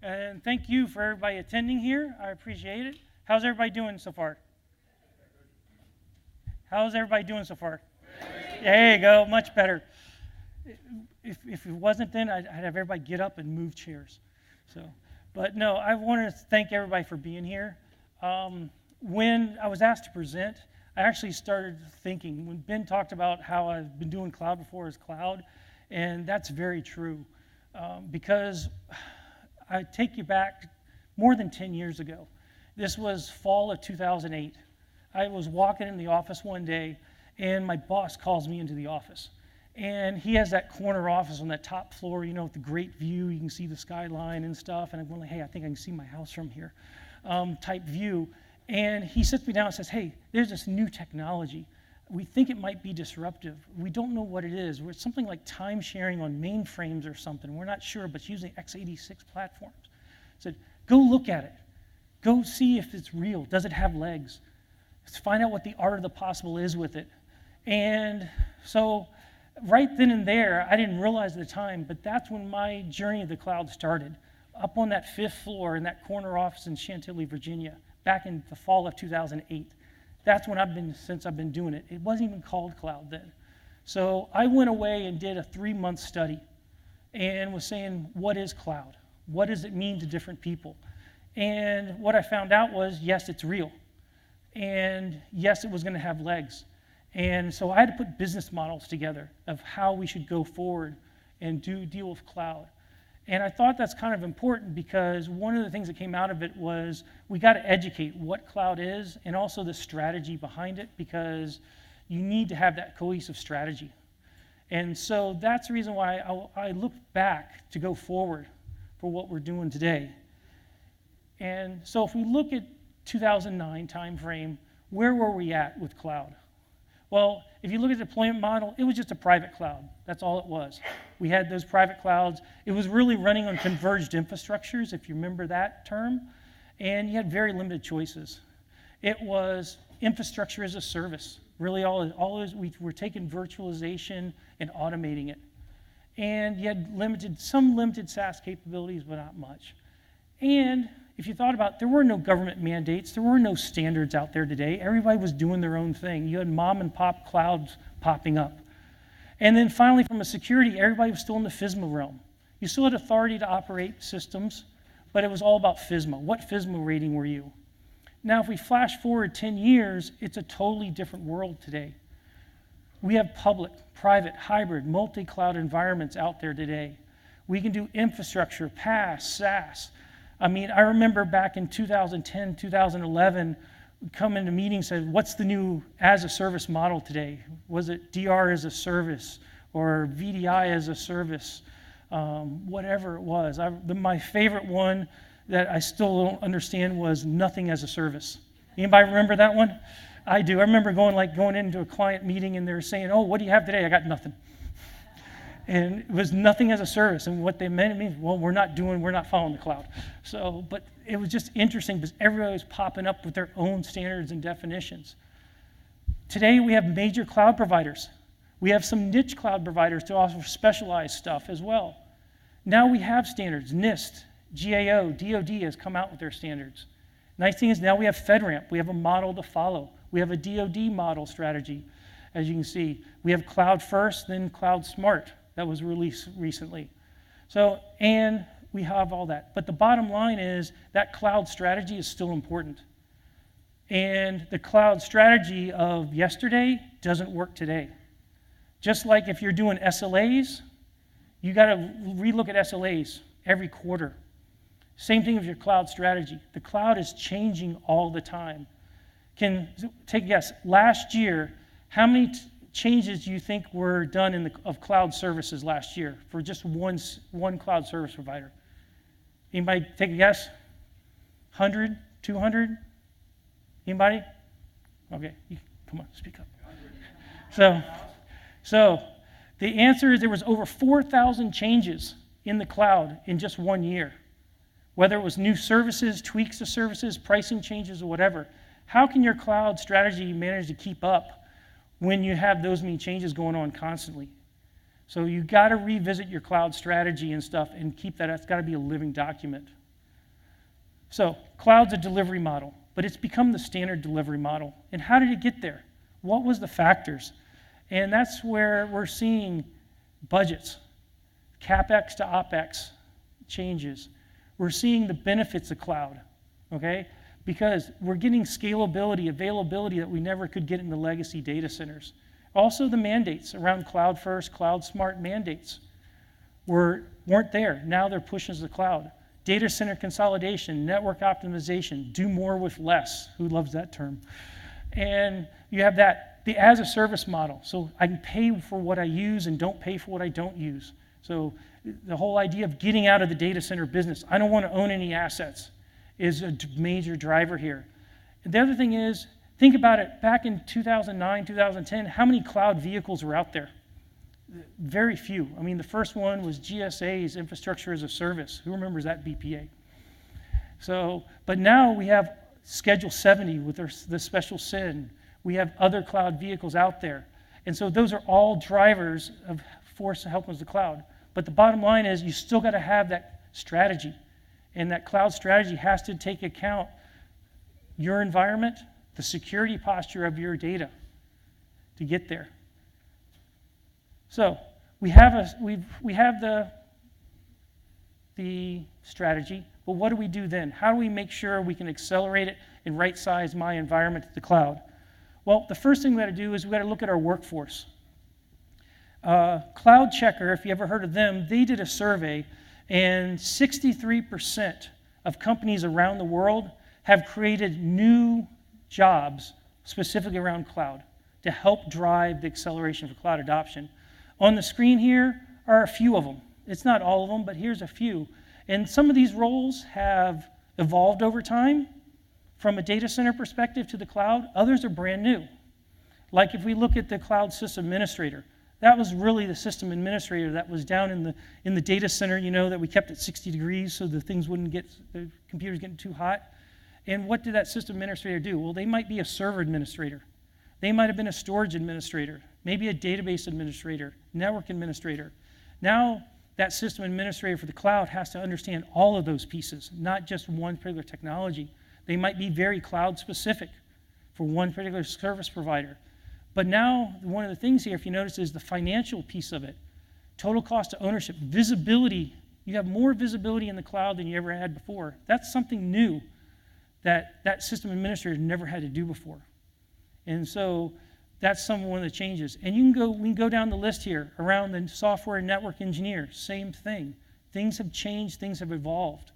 And thank you for everybody attending here. I appreciate it. How's everybody doing so far? How's everybody doing so far? There you go, much better. If it wasn't then, I'd have everybody get up and move chairs. But no, I want to thank everybody for being here. When I was asked to present, I actually started thinking, when Ben talked about how I've been doing cloud before as cloud, and that's very true. Because I take you back more than 10 years ago. This was fall of 2008. I was walking in the office one day, and my boss calls me into the office. And he has that corner office on that top floor, with the great view. You can see the skyline and stuff. And I'm going like, hey, I think I can see my house from here, type view. And he sits me down and says, hey, there's this new technology. We think it might be disruptive. We don't know what it is. It's something like time sharing on mainframes or something. We're not sure, but it's using x86 platforms. I said, go look at it. Go see if it's real. Does it have legs? Let's find out what the art of the possible is with it. And so right then and there, I didn't realize at the time, but that's when my journey of the cloud started. Up on that 5th floor in that corner office in Chantilly, Virginia, back in the fall of 2008. That's when since I've been doing it. It wasn't even called cloud then. So I went away and did a 3-month study and was saying, what is cloud? What does it mean to different people? And what I found out was, yes, it's real. And yes, it was going to have legs. And so I had to put business models together of how we should go forward and deal with cloud. And I thought that's kind of important because one of the things that came out of it was we got to educate what cloud is and also the strategy behind it, because you need to have that cohesive strategy. And so that's the reason why I look back to go forward for what we're doing today. And so if we look at 2009 timeframe, where were we at with cloud? Well, if you look at the deployment model, it was just a private cloud. That's all it was. We had those private clouds. It was really running on converged infrastructures, if you remember that term, and you had very limited choices. It was infrastructure as a service. Really, we were taking virtualization and automating it. And you had some limited SaaS capabilities, but not much. And if you thought about it, there were no government mandates. There were no standards out there today. Everybody was doing their own thing. You had mom and pop clouds popping up. And then finally, from a security, everybody was still in the FISMA realm. You still had authority to operate systems, but it was all about FISMA. What FISMA rating were you? Now, if we flash forward 10 years, it's a totally different world today. We have public, private, hybrid, multi-cloud environments out there today. We can do infrastructure, PaaS, SaaS. I remember back in 2010, 2011, we'd come into meetings and said, what's the new as-a-service model today? Was it DR as a service or VDI as a service? Whatever it was. My favorite one that I still don't understand was nothing as a service. Anybody remember that one? I do. I remember going into a client meeting and they were saying, oh, what do you have today? I got nothing. And it was nothing as a service. And what they meant means, well, we're not following the cloud. But it was just interesting because everybody was popping up with their own standards and definitions. Today, we have major cloud providers. We have some niche cloud providers to offer specialized stuff as well. Now we have standards. NIST, GAO, DoD has come out with their standards. Nice thing is now we have FedRAMP. We have a model to follow. We have a DoD model strategy, as you can see. We have Cloud First, then Cloud Smart. That was released recently. And we have all that. But the bottom line is that cloud strategy is still important. And the cloud strategy of yesterday doesn't work today. Just like if you're doing SLAs, you got to relook at SLAs every quarter. Same thing with your cloud strategy. The cloud is changing all the time. Take a guess. Last year, how many changes do you think were done of cloud services last year for just one cloud service provider? Anybody take a guess? 100? 200? Anybody? Okay, come on, speak up. So the answer is there was over 4,000 changes in the cloud in just 1 year. Whether it was new services, tweaks to services, pricing changes, or whatever. How can your cloud strategy manage to keep up when you have those many changes going on constantly? So you got to revisit your cloud strategy and stuff and keep that. It's got to be a living document. So cloud's a delivery model, but it's become the standard delivery model. And how did it get there? What was the factors? And that's where we're seeing budgets, CapEx to OpEx changes. We're seeing the benefits of cloud, okay? Because we're getting scalability, availability that we never could get in the legacy data centers. Also the mandates around cloud first, cloud smart mandates weren't there. Now they're pushing to the cloud. Data center consolidation, network optimization, do more with less. Who loves that term? And you have that, the as a service model. So I can pay for what I use and don't pay for what I don't use. So the whole idea of getting out of the data center business, I don't want to own any assets, is a major driver here. The other thing is, think about it, back in 2009, 2010, how many cloud vehicles were out there? Very few. I mean, the first one was GSA's Infrastructure as a Service. Who remembers that BPA? So, but now we have Schedule 70 with the special SIN. We have other cloud vehicles out there. And so those are all drivers of force to help us the cloud. But the bottom line is you still got to have that strategy. And that cloud strategy has to take account your environment, the security posture of your data to get there. So we have the strategy, but what do we do then? How do we make sure we can accelerate it and right-size my environment to the cloud? Well, the first thing we got to do is we got to look at our workforce. Cloud Checker, if you ever heard of them, they did a survey, and 63% of companies around the world have created new jobs specifically around cloud to help drive the acceleration for cloud adoption. On the screen here are a few of them. It's not all of them, but here's a few. And some of these roles have evolved over time from a data center perspective to the cloud. Others are brand new. Like if we look at the cloud system administrator, that was really the system administrator that was down in the data center, you know, that we kept at 60 degrees so the computers getting too hot. And what did that system administrator do? Well, they might be a server administrator. They might have been a storage administrator, maybe a database administrator, network administrator. Now, that system administrator for the cloud has to understand all of those pieces, not just one particular technology. They might be very cloud specific for one particular service provider. But now, one of the things here, if you notice, is the financial piece of it. Total cost of ownership, visibility. You have more visibility in the cloud than you ever had before. That's something new that system administrator never had to do before. And so that's one of the changes. And we can go down the list here around the software and network engineer, same thing. Things have changed, things have evolved.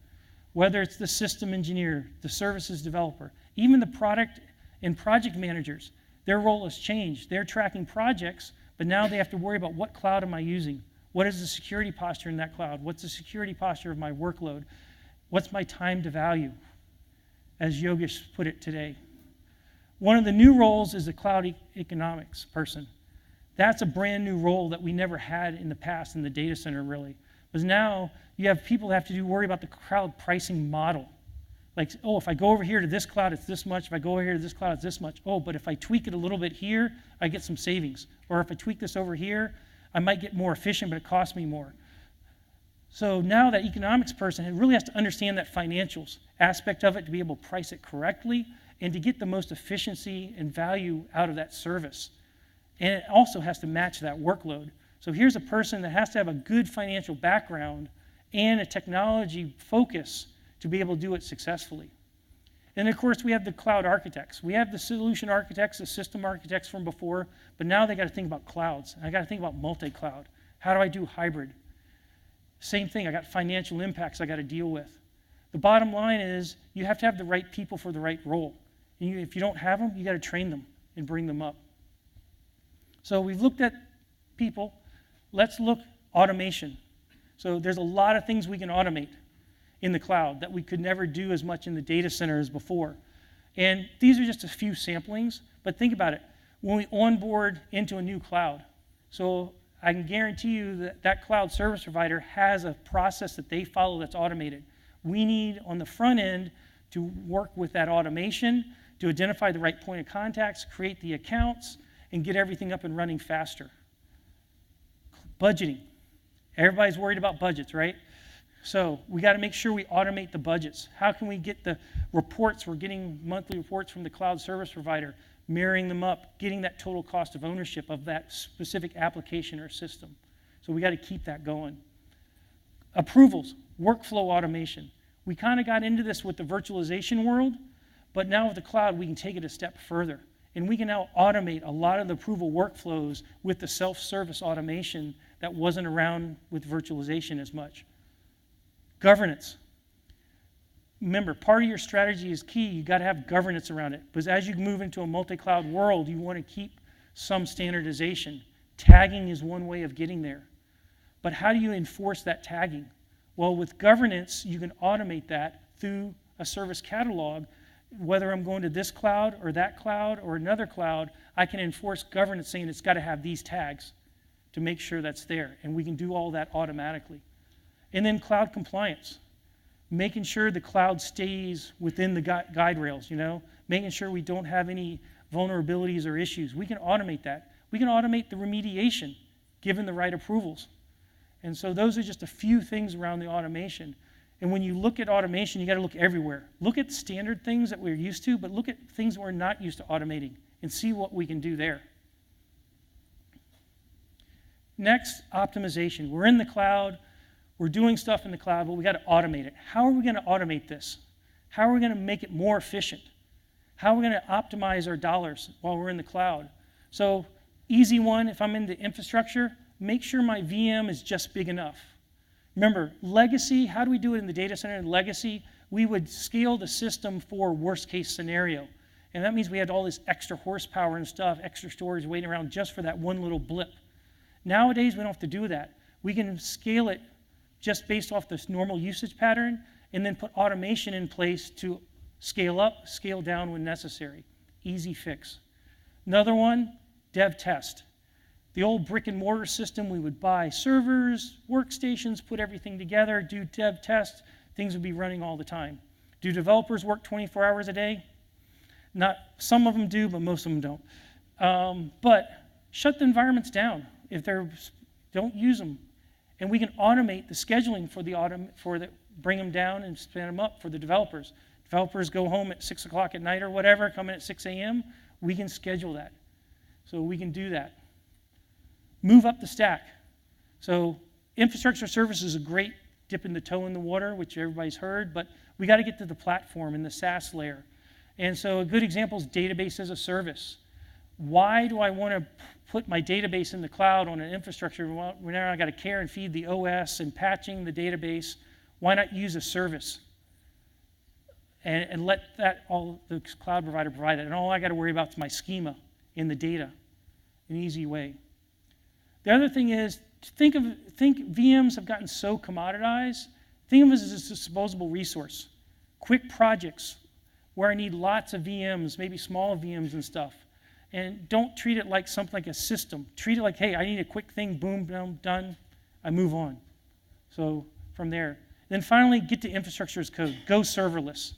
Whether it's the system engineer, the services developer, even the product and project managers, their role has changed. They're tracking projects, but now they have to worry about what cloud am I using? What is the security posture in that cloud? What's the security posture of my workload? What's my time to value? As Yogesh put it today. One of the new roles is the cloud economics person. That's a brand new role that we never had in the past in the data center, really. Because now you have people that have to worry about the cloud pricing model. Like, oh, if I go over here to this cloud, it's this much. If I go over here to this cloud, it's this much. Oh, but if I tweak it a little bit here, I get some savings. Or if I tweak this over here, I might get more efficient, but it costs me more. So now that economics person really has to understand that financials aspect of it to be able to price it correctly and to get the most efficiency and value out of that service. And it also has to match that workload. So here's a person that has to have a good financial background and a technology focus to be able to do it successfully. And of course, we have the cloud architects. We have the solution architects, the system architects from before, but now they got to think about clouds. I got to think about multi-cloud. How do I do hybrid? Same thing, I got financial impacts I got to deal with. The bottom line is you have to have the right people for the right role. And if you don't have them, you got to train them and bring them up. So we've looked at people. Let's look automation. So there's a lot of things we can automate in the cloud that we could never do as much in the data center as before. And these are just a few samplings, but think about it. When we onboard into a new cloud, so I can guarantee you that that cloud service provider has a process that they follow that's automated. We need, on the front end, to work with that automation, to identify the right point of contacts, create the accounts, and get everything up and running faster. Budgeting. Everybody's worried about budgets, right? So we got to make sure we automate the budgets. How can we get the reports? We're getting monthly reports from the cloud service provider, mirroring them up, getting that total cost of ownership of that specific application or system. So we got to keep that going. Approvals, workflow automation. We kind of got into this with the virtualization world, but now with the cloud, we can take it a step further. And we can now automate a lot of the approval workflows with the self-service automation that wasn't around with virtualization as much. Governance. Remember, part of your strategy is key. You got to have governance around it. Because as you move into a multi-cloud world, you want to keep some standardization. Tagging is one way of getting there. But how do you enforce that tagging? Well, with governance, you can automate that through a service catalog. Whether I'm going to this cloud or that cloud or another cloud, I can enforce governance saying it's got to have these tags to make sure that's there. And we can do all that automatically. And then cloud compliance, making sure the cloud stays within the guide rails, making sure we don't have any vulnerabilities or issues. We can automate that. We can automate the remediation given the right approvals. And so those are just a few things around the automation. And when you look at automation, you got to look everywhere. Look at standard things that we're used to, but look at things we're not used to automating and see what we can do there. Next, optimization. We're in the cloud. We're doing stuff in the cloud, but we got to automate it. How are we going to automate this? How are we going to make it more efficient? How are we going to optimize our dollars while we're in the cloud? So, easy one, if I'm into infrastructure, make sure my VM is just big enough. Remember, legacy, how do we do it in the data center? In legacy, we would scale the system for worst case scenario. And that means we had all this extra horsepower and stuff, extra storage waiting around just for that one little blip. Nowadays, we don't have to do that. We can scale it just based off this normal usage pattern and then put automation in place to scale up, scale down when necessary. Easy fix. Another one, dev test. The old brick and mortar system, we would buy servers, workstations, put everything together, do dev test, things would be running all the time. Do developers work 24 hours a day? Not, some of them do, but most of them don't. But shut the environments down if don't use them. And we can automate the scheduling bring them down and spin them up for the developers. Developers go home at 6 o'clock at night or whatever, come in at 6 a.m., we can schedule that. So we can do that. Move up the stack. So infrastructure service is a great dipping the toe in the water, which everybody's heard, but we got to get to the platform and the SaaS layer. And so a good example is database as a service. Why do I want to put my database in the cloud on an infrastructure when now I got to care and feed the OS and patching the database? Why not use a service and let the cloud provider provide that? And all I got to worry about is my schema in the data, an easy way. The other thing is, think VMs have gotten so commoditized. Think of it as a disposable resource. Quick projects where I need lots of VMs, maybe small VMs and stuff. And don't treat it like something like a system. Treat it like, hey, I need a quick thing, boom, boom, done. I move on. So from there. Then finally, get to infrastructure as code. Go serverless.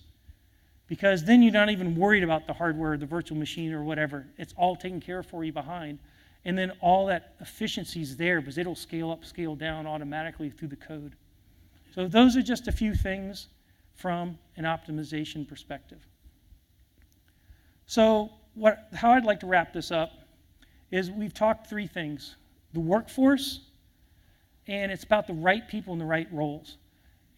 Because then you're not even worried about the hardware, the virtual machine, or whatever. It's all taken care of for you behind. And then all that efficiency is there because it'll scale up, scale down automatically through the code. So those are just a few things from an optimization perspective. So how I'd like to wrap this up is we've talked three things. The workforce, and it's about the right people in the right roles.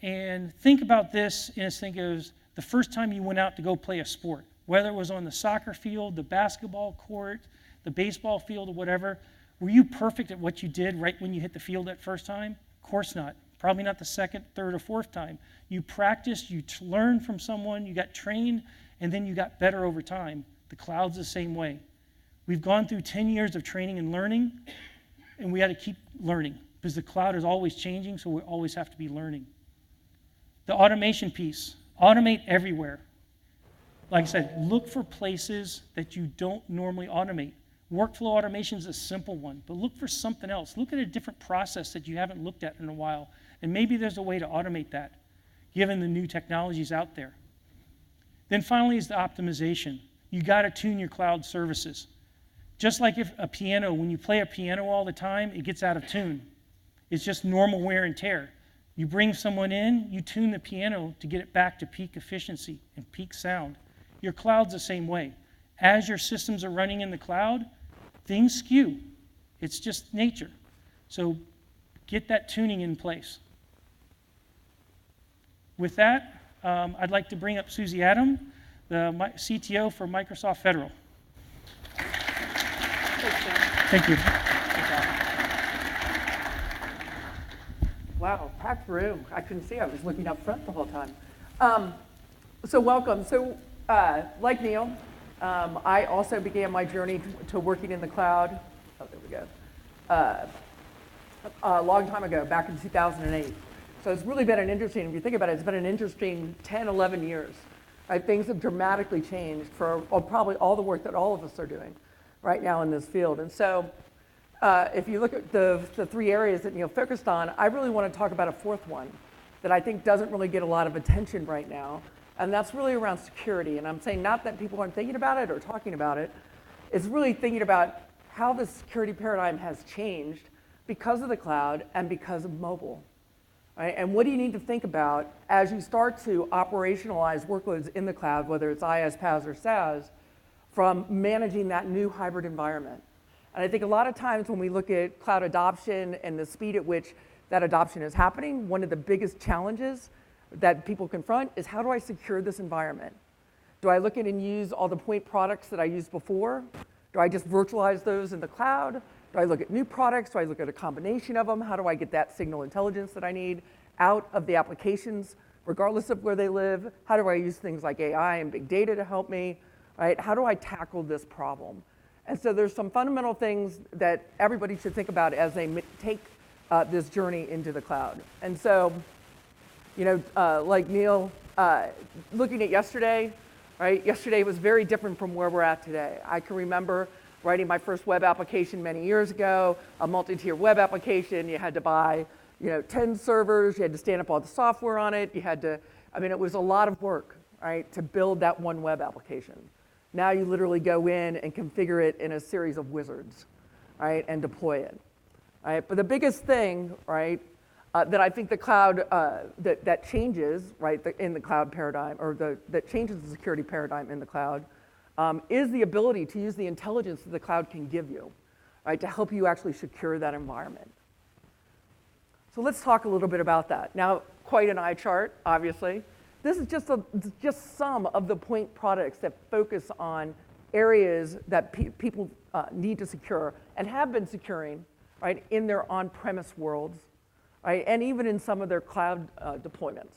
And think about this as think of the first time you went out to go play a sport, whether it was on the soccer field, the basketball court, the baseball field, or whatever. Were you perfect at what you did right when you hit the field that first time? Of course not. Probably not the second, third, or fourth time. You practiced, you learned from someone, you got trained, and then you got better over time. The cloud's the same way. We've gone through 10 years of training and learning, and we got to keep learning because the cloud is always changing, so we always have to be learning. The automation piece, automate everywhere. Like I said, look for places that you don't normally automate. Workflow automation is a simple one, but look for something else. Look at a different process that you haven't looked at in a while, and maybe there's a way to automate that, given the new technologies out there. Then finally is the optimization. You got to tune your cloud services. Just like if a piano, when you play a piano all the time, it gets out of tune. It's just normal wear and tear. You bring someone in, you tune the piano to get it back to peak efficiency and peak sound. Your cloud's the same way. As your systems are running in the cloud, things skew. It's just nature. So get that tuning in place. With that, I'd like to bring up Susie Adam, the CTO for Microsoft Federal. Thank you. Wow, packed room. I couldn't see. I was looking up front the whole time. So welcome. So like Neil, I also began my journey to working in the cloud. Oh, there we go. A long time ago, back in 2008. So it's really been an interesting, if you think about it, it's been an interesting 10, 11 years. Right? Things have dramatically changed for probably all the work that all of us are doing right now in this field. And so if you look at the three areas that Neil focused on, I really want to talk about a fourth one that I think doesn't really get a lot of attention right now, and that's really around security. And I'm saying not that people aren't thinking about it or talking about it, it's really thinking about how the security paradigm has changed because of the cloud and because of mobile. Right? And what do you need to think about as you start to operationalize workloads in the cloud, whether it's IaaS, PaaS, or SaaS, from managing that new hybrid environment? And I think a lot of times when we look at cloud adoption and the speed at which that adoption is happening, one of the biggest challenges that people confront is, how do I secure this environment? Do I look at and use all the point products that I used before? Do I just virtualize those in the cloud? Do I look at new products? Do I look at a combination of them? How do I get that signal intelligence that I need out of the applications, regardless of where they live? How do I use things like AI and big data to help me? Right? How do I tackle this problem? And so there's some fundamental things that everybody should think about as they take this journey into the cloud. And so, you know, like Neil, looking at yesterday, right? Yesterday was very different from where we're at today. I can remember writing my first web application many years ago, a multi-tier web application. You had to buy, 10 servers. You had to stand up all the software on it. You had to, it was a lot of work, right, to build that one web application. Now you literally go in and configure it in a series of wizards, right, and deploy it. Right? But the biggest thing, right, that I think the cloud, that changes, right, in the cloud paradigm, or that changes the security paradigm in the cloud, is the ability to use the intelligence that the cloud can give you, right, to help you actually secure that environment. So let's talk a little bit about that. Now, quite an eye chart, obviously. This is just some of the point products that focus on areas that people need to secure and have been securing, right, in their on-premise worlds, right, and even in some of their cloud deployments.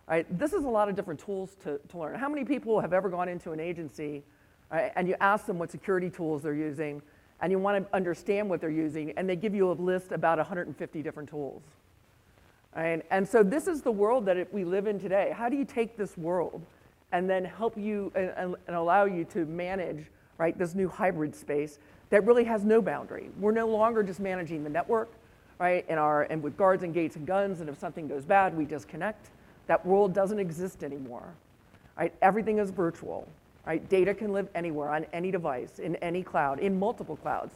Right? This is a lot of different tools to learn. How many people have ever gone into an agency, right, and you ask them what security tools they're using, and you want to understand what they're using, and they give you a list about 150 different tools? Right? And so this is the world that we live in today. How do you take this world and then help you and allow you to manage, right, this new hybrid space that really has no boundary? We're no longer just managing the network, right, and with guards and gates and guns, and if something goes bad, we disconnect. That world doesn't exist anymore. Right? Everything is virtual. Right? Data can live anywhere, on any device, in any cloud, in multiple clouds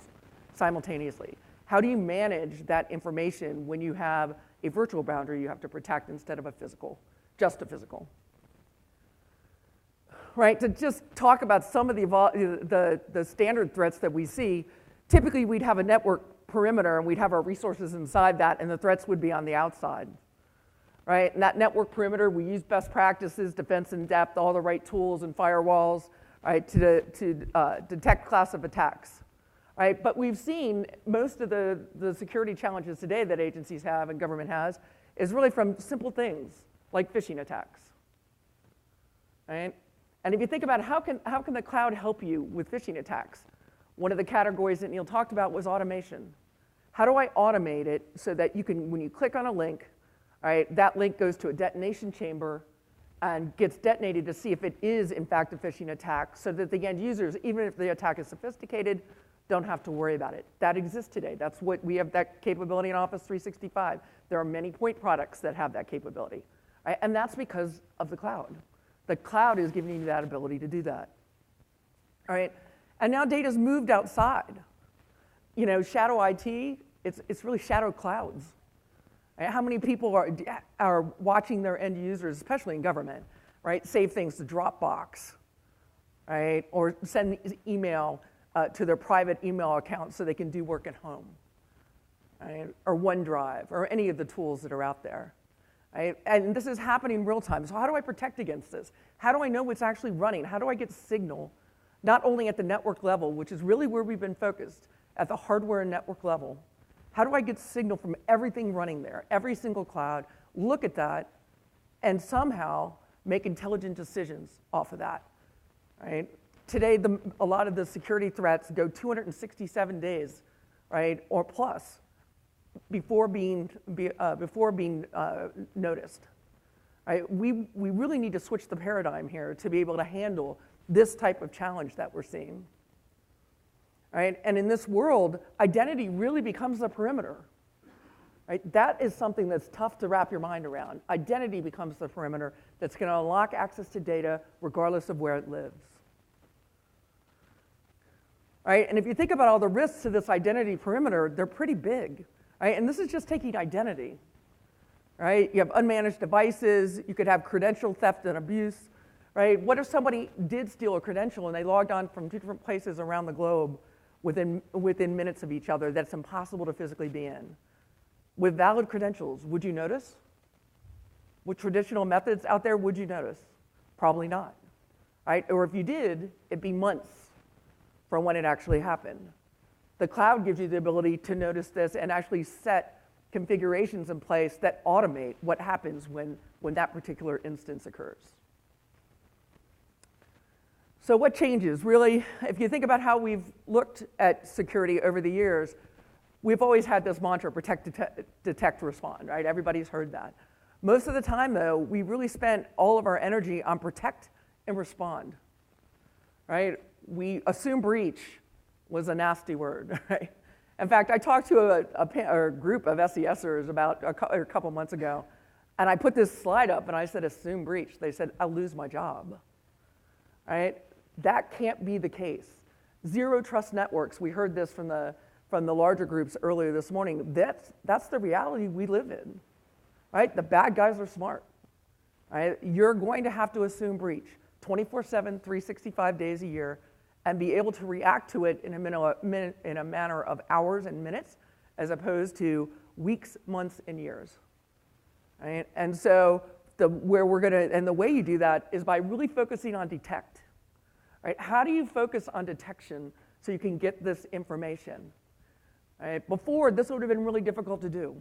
simultaneously. How do you manage that information when you have a virtual boundary you have to protect instead of a physical, just a physical? Right? To just talk about some of the standard threats that we see, typically we'd have a network perimeter and we'd have our resources inside that, and the threats would be on the outside. Right? And that network perimeter, we use best practices, defense in depth, all the right tools and firewalls, right, to detect class of attacks. Right? But we've seen most of the security challenges today that agencies have and government has is really from simple things like phishing attacks. Right? And if you think about how can the cloud help you with phishing attacks? One of the categories that Neil talked about was automation. How do I automate it so that you can, when you click on a link, right, that link goes to a detonation chamber and gets detonated to see if it is, in fact, a phishing attack, so that the end users, even if the attack is sophisticated, don't have to worry about it. That exists today. That's what we have, that capability in Office 365. There are many point products that have that capability. Right? And that's because of the cloud. The cloud is giving you that ability to do that. All right? And now data's moved outside. Shadow IT, it's really shadow clouds. Right? How many people are watching their end users, especially in government, right, save things to Dropbox, right, or send email to their private email account so they can do work at home, right, or OneDrive, or any of the tools that are out there. Right? And this is happening real time. So how do I protect against this? How do I know what's actually running? How do I get signal, not only at the network level, which is really where we've been focused, at the hardware and network level? How do I get signal from everything running there, every single cloud, look at that, and somehow make intelligent decisions off of that? Right? Today, a lot of the security threats go 267 days, right, or plus, before being noticed. Right? We really need to switch the paradigm here to be able to handle this type of challenge that we're seeing. Right? And in this world, identity really becomes the perimeter. Right? That is something that's tough to wrap your mind around. Identity becomes the perimeter that's going to unlock access to data regardless of where it lives. Right? And if you think about all the risks to this identity perimeter, they're pretty big. Right? And this is just taking identity. Right? You have unmanaged devices, you could have credential theft and abuse. Right? What if somebody did steal a credential and they logged on from 2 different places around the globe within minutes of each other that's impossible to physically be in? With valid credentials, would you notice? With traditional methods out there, would you notice? Probably not. Right? Or if you did, it'd be months from when it actually happened. The cloud gives you the ability to notice this and actually set configurations in place that automate what happens when that particular instance occurs. So what changes? Really, if you think about how we've looked at security over the years, we've always had this mantra, protect, detect, respond, right? Everybody's heard that. Most of the time, though, we really spent all of our energy on protect and respond, right? We assume breach was a nasty word, right? In fact, I talked to a group of SESers about a couple months ago, and I put this slide up, and I said, assume breach. They said, I'll lose my job, right? That can't be the case. Zero trust networks, we heard this from the larger groups earlier this morning. That's the reality we live in, right? The bad guys are smart, right? You're going to have to assume breach 24/7, 365 days a year, and be able to react to it in a manner of hours and minutes, as opposed to weeks, months, and years, right? And so the way you do that is by really focusing on detect, right? How do you focus on detection so you can get this information? Right? Before, this would have been really difficult to do.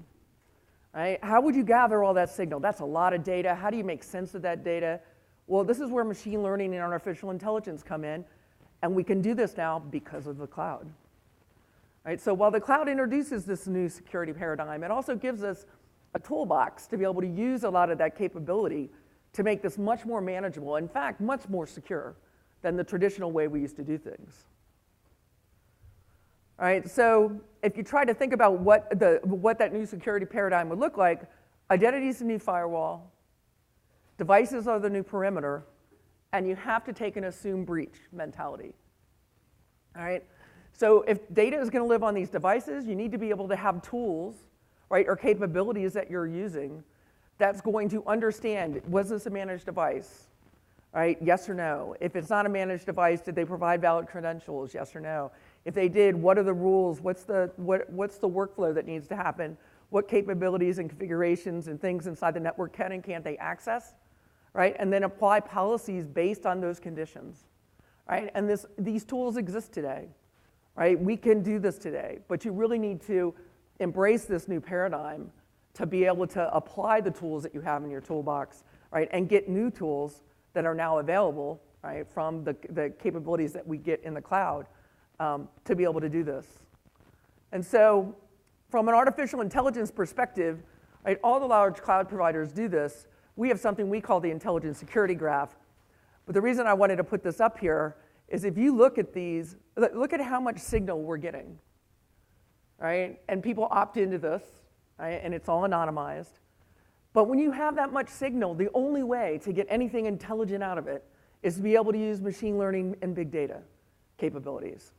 Right? How would you gather all that signal? That's a lot of data. How do you make sense of that data? Well, this is where machine learning and artificial intelligence come in, and we can do this now because of the cloud. Right? So while the cloud introduces this new security paradigm, it also gives us a toolbox to be able to use a lot of that capability to make this much more manageable, in fact, much more secure than the traditional way we used to do things. All right, so if you try to think about what that new security paradigm would look like, identity is the new firewall, devices are the new perimeter, and you have to take an assume breach mentality. All right, so if data is going to live on these devices, you need to be able to have tools, right, or capabilities that you're using that's going to understand, was this a managed device? Right, yes or no? If it's not a managed device, did they provide valid credentials? Yes or no? If they did, what are the rules? What's the workflow that needs to happen? What capabilities and configurations and things inside the network can and can't they access? Right, and then apply policies based on those conditions. Right, and these tools exist today. Right, we can do this today, but you really need to embrace this new paradigm to be able to apply the tools that you have in your toolbox, right, and get new tools that are now available, right, from the capabilities that we get in the cloud to be able to do this. And so from an artificial intelligence perspective, right, all the large cloud providers do this. We have something we call the Intelligent Security Graph. But the reason I wanted to put this up here is if you look at these, look at how much signal we're getting, right? And people opt into this, right, and it's all anonymized. But when you have that much signal, the only way to get anything intelligent out of it is to be able to use machine learning and big data capabilities,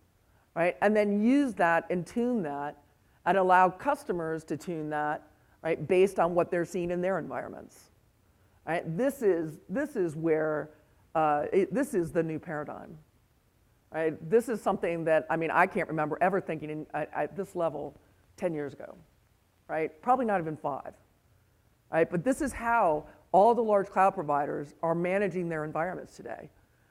right? And then use that and tune that and allow customers to tune that, right, based on what they're seeing in their environments. Right? This is where this is the new paradigm. Right? This is something that, I mean, I can't remember ever thinking at this level 10 years ago, right? Probably not even 5, right? But this is how all the large cloud providers are managing their environments today,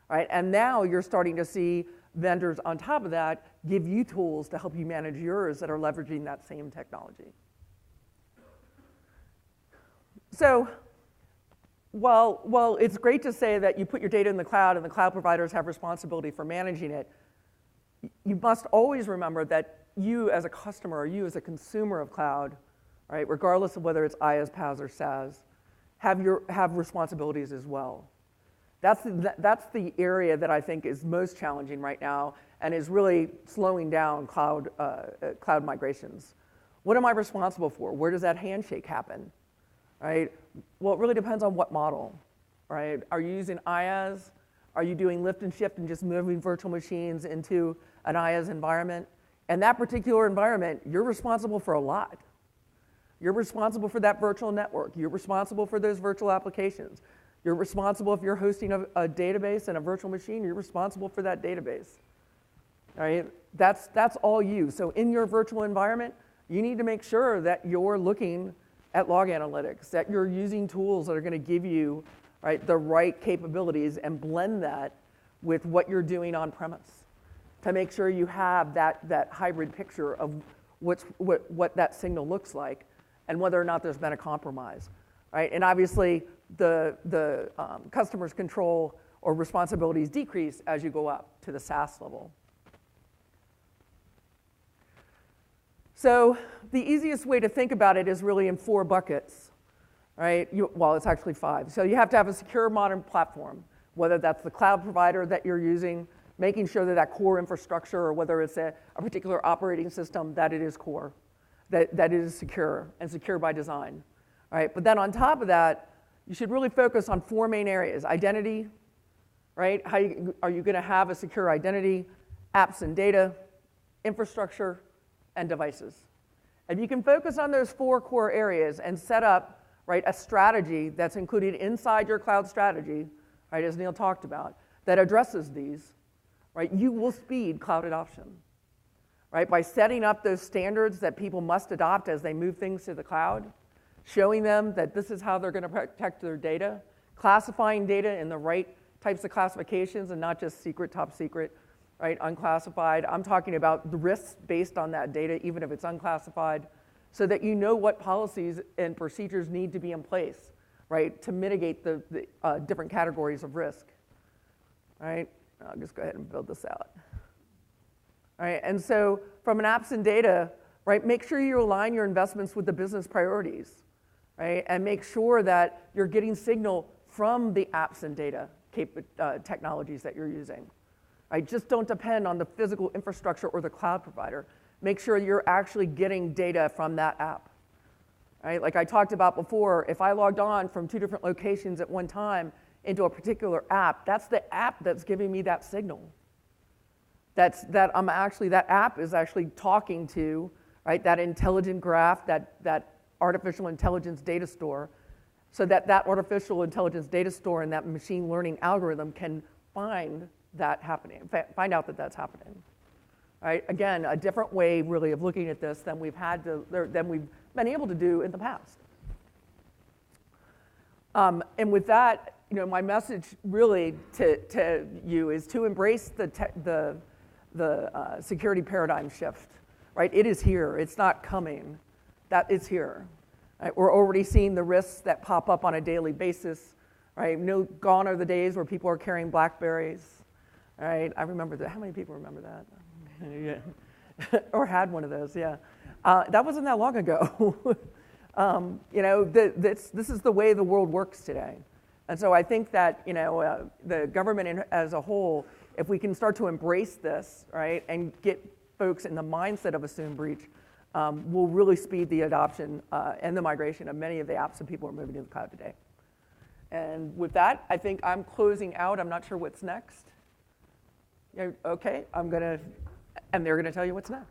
right? And now you're starting to see vendors on top of that give you tools to help you manage yours that are leveraging that same technology. So, while it's great to say that you put your data in the cloud and the cloud providers have responsibility for managing it, you must always remember that you as a customer or you as a consumer of cloud, right, regardless of whether it's IaaS, PaaS, or SaaS, have responsibilities as well. That's the area that I think is most challenging right now and is really slowing down cloud migrations. What am I responsible for? Where does that handshake happen? Right? Well, it really depends on what model, right? Are you using IaaS? Are you doing lift and shift and just moving virtual machines into an IaaS environment? And that particular environment, you're responsible for a lot. You're responsible for that virtual network. You're responsible for those virtual applications. You're responsible if you're hosting a database and a virtual machine, you're responsible for that database. All right? That's all you. So in your virtual environment, you need to make sure that you're looking at log analytics, that you're using tools that are going to give you, right, the right capabilities and blend that with what you're doing on premise to make sure you have that hybrid picture of what that signal looks like and whether or not there's been a compromise, right? And obviously, the customer's control or responsibilities decrease as you go up to the SaaS level. So the easiest way to think about it is really in 4 buckets, right? Well, it's actually 5. So you have to have a secure modern platform, whether that's the cloud provider that you're using, making sure that core infrastructure, or whether it's a particular operating system, that it is core, that it is secure and secure by design, right? But then on top of that, you should really focus on 4 main areas: identity, right? Are you going to have a secure identity, apps and data, infrastructure, and devices. If you can focus on those 4 core areas and set up, right, a strategy that's included inside your cloud strategy, right, as Neil talked about, that addresses these, right, you will speed cloud adoption, right? By setting up those standards that people must adopt as they move things to the cloud, showing them that this is how they're going to protect their data, classifying data in the right types of classifications and not just secret, top secret, right, unclassified. I'm talking about the risks based on that data, even if it's unclassified, so that you know what policies and procedures need to be in place, right, to mitigate the different categories of risk, right? I'll just go ahead and build this out. All right, and so from an apps and data, right, make sure you align your investments with the business priorities, right, and make sure that you're getting signal from the apps and data technologies that you're using. Right? Just don't depend on the physical infrastructure or the cloud provider. Make sure you're actually getting data from that app. Right? Like I talked about before, if I logged on from 2 different locations at one time into a particular app, that's the app that's giving me that signal. That app is actually talking to, right, that intelligent graph, that artificial intelligence data store, so that artificial intelligence data store and that machine learning algorithm can find that happening, find out that that's happening. Right? Again, a different way really of looking at this than we've been able to do in the past. And with that, my message really to you is to embrace the security paradigm shift. Right? It is here. It's not coming. That is here. Right? We're already seeing the risks that pop up on a daily basis. Right? Gone are the days where people are carrying BlackBerries. Right? I remember that. How many people remember that? Yeah. Or had one of those, yeah. That wasn't that long ago. This is the way the world works today. And so I think that, the government as a whole, if we can start to embrace this, right, and get folks in the mindset of assume breach, will really speed the adoption and the migration of many of the apps that people are moving to the cloud today. And with that, I think I'm closing out. I'm not sure what's next. Okay, and they're going to tell you what's next.